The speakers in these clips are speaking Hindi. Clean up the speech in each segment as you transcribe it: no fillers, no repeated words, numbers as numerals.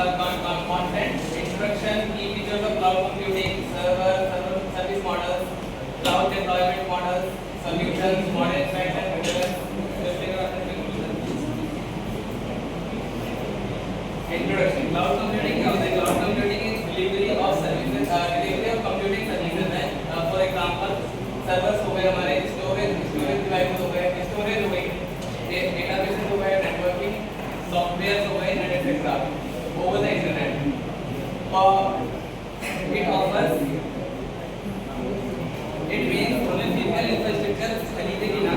content, introduction, key features of cloud computing, service models, cloud deployment models, solutions, model impact and introduction. Cloud computing क्या होता है? Cloud computing is delivery of services, delivery of computing services है. For example, servers हो गए हमारे, storage devices हो गए, storage हो गई, databases हो गए, networking, software हो गए, and etc. over the internet. It offers, it means हमें physical infrastructure खरीदने की ना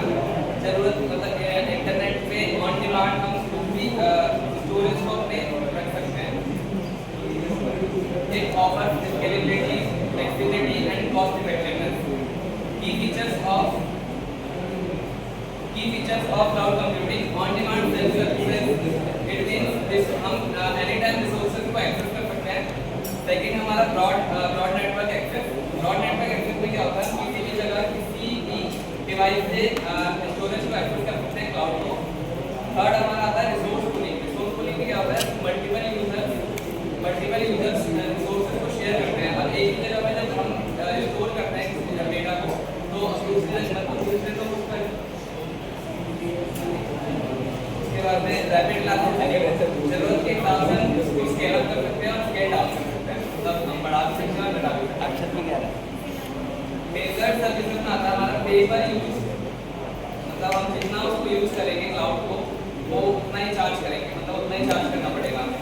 जरूरत, मतलब इंटरनेट पे ऑन डिमांड हम कुछ भी स्टोरेज को अपने रख सकते हैं. It offers scalability, flexibility and cost effectiveness. Key features of cloud computing: on demand self-service. It means this हम anytime resources को access कर सकते हैं. Second हमारा broad network access. Broad network access में क्या होता है? किसी भी जगह किसी भी डिवाइस से स्टोरेज को एक्सेस कर सकते हैं क्लाउड को. थर्ड हमारा आता है रिसोर्स पूलिंग. रिसोर्स पूलिंग में क्या होता है? मल्टीपल यूजर्स रिसोर्सेज को शेयर करते हैं और एक ही जगह पे जब हम स्टोर करते हैं किसी डेटा को तो दूसरे तो उसका उसके बाद में रैपिड क्लास जरूरत के हिसाब से हम उसको स्केल अप कर सकते हैं और स्केल डाउन कर सकते हैं. मतलब हम बढ़ा भी सकते हैं और घटा भी सकते हैं. अक्षर में क्या है? मेजर्ड सर्विसेज में आता है हमारा पे पर यूज. मतलब हम जितना उसको यूज करेंगे क्लाउड को वो उतना ही चार्ज करेंगे, मतलब उतना ही चार्ज करना पड़ेगा हमें.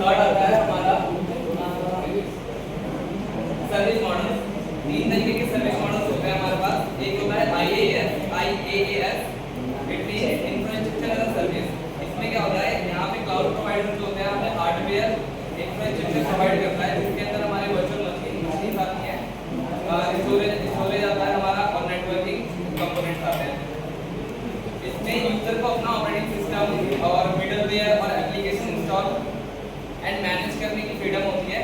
थर्ड आता है हमारा सर्विस मॉडल. तीन तरीके के सर्विस मॉडल्स होते हैं हमारे पास. एक होता है IaaS, it means infrastructure as a service. इसमें क्या होता है? यहाँ पे क्लाउड प्रोवाइडर जो होते हैं हमें हार्डवेयर इंफ्रास्ट्रक्चर प्रोवाइड करता है जिसके अंदर हमारे वर्चुअल मशीन आती है, स्टोरेज आता है हमारा और नेटवर्किंग कंपोनेंट्स आते हैं. इसमें यूजर को अपना ऑपरेटिंग सिस्टम और मिडलवेयर और एप्लीकेशन इंस्टॉल एंड मैनेज करने की फ्रीडम होती है.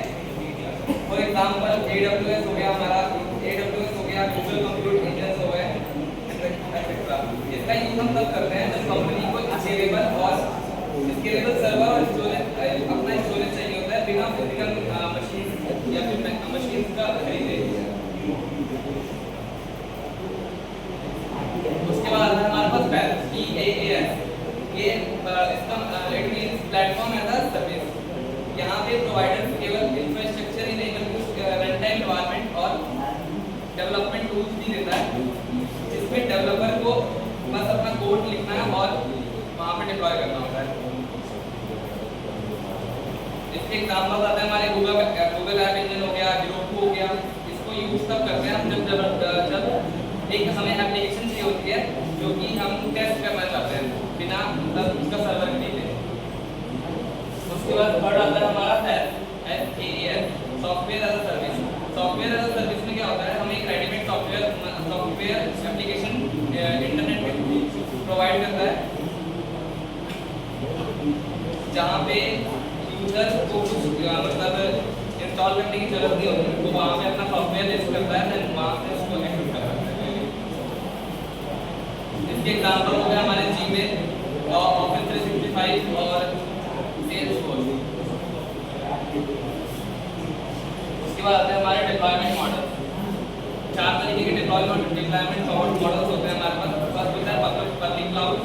फॉर एग्जांपल AWS हो गया हमारा, AWS हो गया, गूगल कंप्यूट इंजन हो गए एक्सेट्रा. इसका यूज हम तब करते हैं जब कंपनी को स्केलेबल सर्वर और स्टोरेज अपना स्टोरेज चाहिए होता है बिना फिजिकल मशीन या फिर मशीन का खरीदे. उसके बाद हमारे पास PaaS. ये इसका it means platform as a service. यहाँ पे प्रोवाइडर केवल इंफ्रास्ट्रक्चर ही नहीं बल्कि रन टाइम एनवायरनमेंट और डेवलपमेंट टूल्स भी देता है जिसमें डेवलपर को बस अपना कोड लिखना है और वहाँ पे डिप्लॉय करना होता है. इसके एग्जांपल आते हैं हमारे गूगल ऐप इंजन हो गया, Heroku हो गया. इसको यूज तब करते हैं हम जब एक हमें एप्लीकेशन चाहिए होती है जो कि हम टेस्ट करना चाहते हैं बिना मतलब उसका सर्वर खरीदे. उसके बाद थर्ड आता है हमारा SaaS, software as a service. Software as a service में क्या होता है? हम एक रेडीमेड सॉफ्टवेयर एप्लीकेशन इंटरनेट पे प्रोवाइड करता है जहाँ पे यूजर को कुछ मतलब इंस्टॉल करने की जरूरत नहीं होती. तो वहाँ पे अपना सॉफ्टवेयर यूज करता है देन वहाँ से उसको एक्सेस कर सकता है. इसके एग्जांपल हो गया हमारे Gmail और Office 365 और Salesforce. उसके बाद आते हैं हमारे डिप्लॉयमेंट मॉडल. 4 तरीके के डिप्लॉयमेंट मॉडल्स होते हैं हमारे पास. फर्स्ट होता है पब्लिक क्लाउड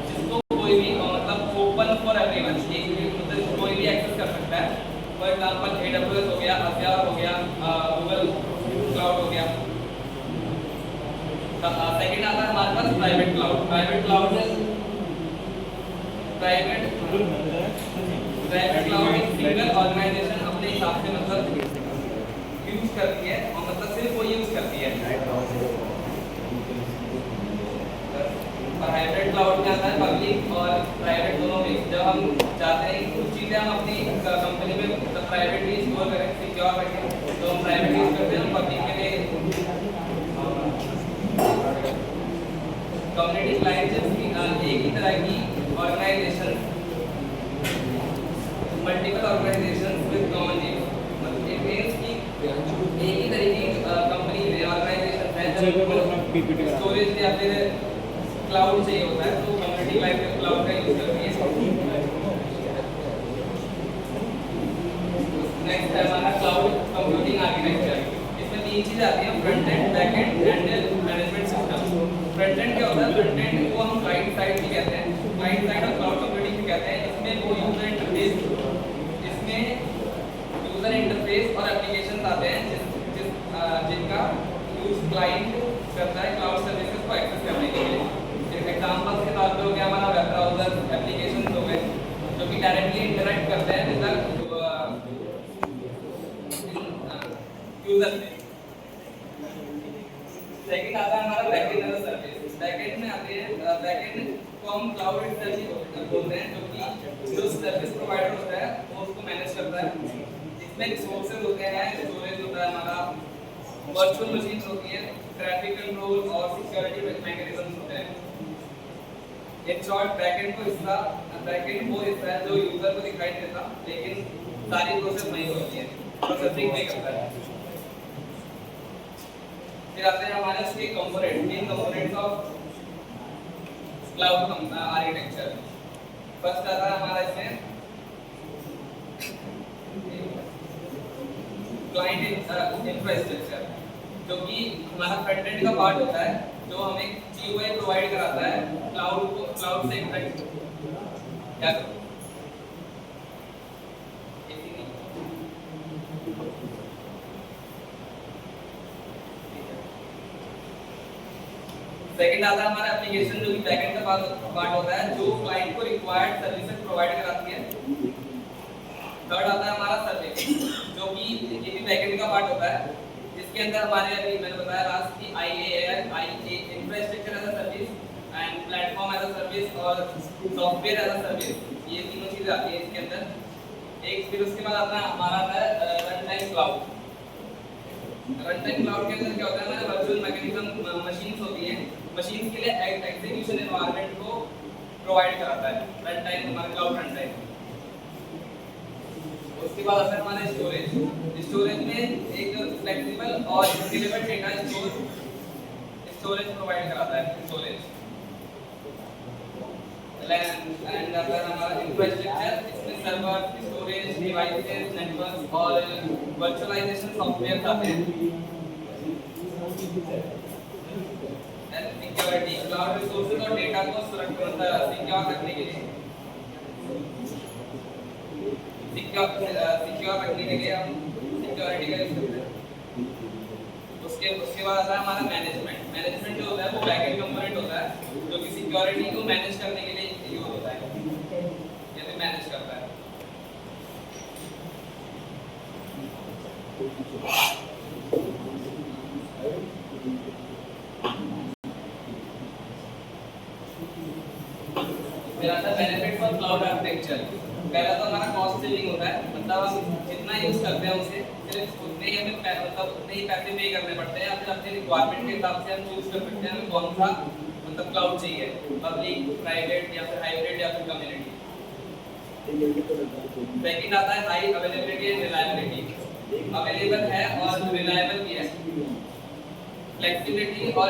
जिसको कोई भी मतलब ओपन फॉर एवरीवन, मतलब कोई भी एक्सेस कर सकता है. फॉर एग्जांपल AWS हो गया, Azure हो गया, गूगल क्लाउड हो गया. सेकंड आता है हमारे पास प्राइवेट क्लाउड. प्राइवेट क्लाउड एक सिंगल ऑर्गेनाइजेशन अपने हिसाब से मतलब यूज करती है और मतलब सिर्फ वो यूज करती है. हाइब्रिड क्लाउड में आता है पब्लिक और प्राइवेट दोनों मिक्स. जब हम चाहते हैं कि कुछ चीज़ें हम अपनी कंपनी में प्राइवेटली स्टोर करें, सिक्योर रखें, तो हम प्राइवेट यूज करते हैं. पब्लिक के लिए कम्युनिटी क्लाइंट्स एक ही तरह की organization, multiple organization with common need. मतलब इट मींस कि एक ही तरीके की कंपनी में ऑर्गेनाइजेशन है स्टोरेज या फिर क्लाउड चाहिए होता है तो कम्युनिटी क्लाउड का यूज करती है. नेक्स्ट है हमारा क्लाउड कंप्यूटिंग आर्किटेक्चर। इसमें तीन चीजें आती हैं, front end, back and and management system. Front end क्या होता है? फ्रंट एंड को हम क्लाइंट साइड भी कहते हैं, क्लाइंट साइड और क्लाउड कंप्यूटिंग भी कहते हैं। इसमें वो यूजर इंटरफेस, इसमें यूजर इंटरफेस और एप्लीकेशंस आते हैं जिनका यूज क्लाइंट करता है क्लाउड सर्विसेज को एक्सेस करने के लिए। एग्जांपल के तौर पे हो गया हमारा वेब ब्राउज़र, एप्लीकेशंस हो गए जो कि डायरेक्टली इंटरैक्ट करते हैं विद यूजर से। सेकंड आता है हमारा backend as a service. Backend में आते हैं, बैकएंड को हम क्लाउड इटसेल्फ ही बोलते हैं, जो सर्विस प्रोवाइडर होता है वो उसको मैनेज करता है। इसमें रिसोर्सेज होते हैं, स्टोरेज होता है हमारा, वर्चुअल मशीन्स होती है, ट्रैफिक कंट्रोल और सिक्योरिटी मैकेनिज्म्स होते हैं। इन शॉर्ट बैकएंड को हिस्सा, बैकएंड वो हिस्सा है जो यूजर को दिखाई देता लेकिन सारी प्रोसेस नहीं होती है, प्रोसेसिंग नहीं करता है। फिर आते हैं हमारे इसके component, main components of cloud architecture. First आता है हमारा इसमें क्लाइंट इंफ्रास्ट्रक्चर, जो कि हमारा फ्रंट एंड का पार्ट होता है, जो हमें GUI प्रोवाइड कराता है क्लाउड को, क्लाउड से इंटरेक्ट क्या करो। सेकंड आता है हमारा एप्लीकेशन, जो कि बैकएंड का पार्ट होता है, जो क्लाइंट को रिक्वायर्ड सर्विसेज प्रोवाइड कराती है। थर्ड आता है हमारा सर्विस, जो कि ये भी बैकएंड का पार्ट होता है, जिसके अंदर हमारे अभी मैंने बताया लास्ट की IaaS infrastructure as a service and platform as a service और सॉफ्टवेयर एज अ सर्विस, ये तीनों चीजें आती है इसके अंदर। एक फिर उसके बाद आता है हमारा run time cloud. Run time cloud के अंदर क्या होता है? हमारे वर्चुअल मैकेनिज्म मशीन्स होती हैं, मशीन्स के लिए एग्जीक्यूशन एनवायरनमेंट को प्रोवाइड कराता है रन टाइम, हमारा क्लाउड रन टाइम। उसके बाद आता है हमारा स्टोरेज। स्टोरेज में एक फ्लेक्सिबल और स्केलेबल डेटा स्टोरेज प्रोवाइड कराता है स्टोरेज। एंड आता है हमारा इंफ्रास्ट्रक्चर, इसमें सर्वर, स्टोरेज, डिवाइसेस, नेटवर्क और वर्चुअलाइजेशन सॉफ्टवेयर आते हैं। सिक्योरिटी, क्लाउड रिसोर्सेज और डेटा को सुरक्षित सिक्योर रखने के लिए, सिक्योर रखने के लिए हम सिक्योरिटी का यूज करते हैं। उसके बाद आता है हमारा मैनेजमेंट। मैनेजमेंट जो होता है वो बैकएंड कंपोनेंट होता है, जो कि सिक्योरिटी को मैनेज करने के लिए यूज होता है, या फिर मैनेज करता है। फिर आता है बेनिफिट्स ऑफ क्लाउड आर्किटेक्चर। पहला तो हमारा कॉस्ट सेविंग होता है, मतलब हम जितना यूज करते हैं उसे सिर्फ उतने ही हमें मतलब उतने ही पैसे पे करने पड़ते हैं, या फिर अपने रिक्वायरमेंट के हिसाब से हम चूज कर सकते हैं हमें कौन सा मतलब क्लाउड चाहिए, पब्लिक, प्राइवेट या फिर हाइब्रिड या फिर कम्युनिटी। सेकंड आता है high availability and reliability, available है और रिलायबल भी है, फ्लेक्सिबिलिटी और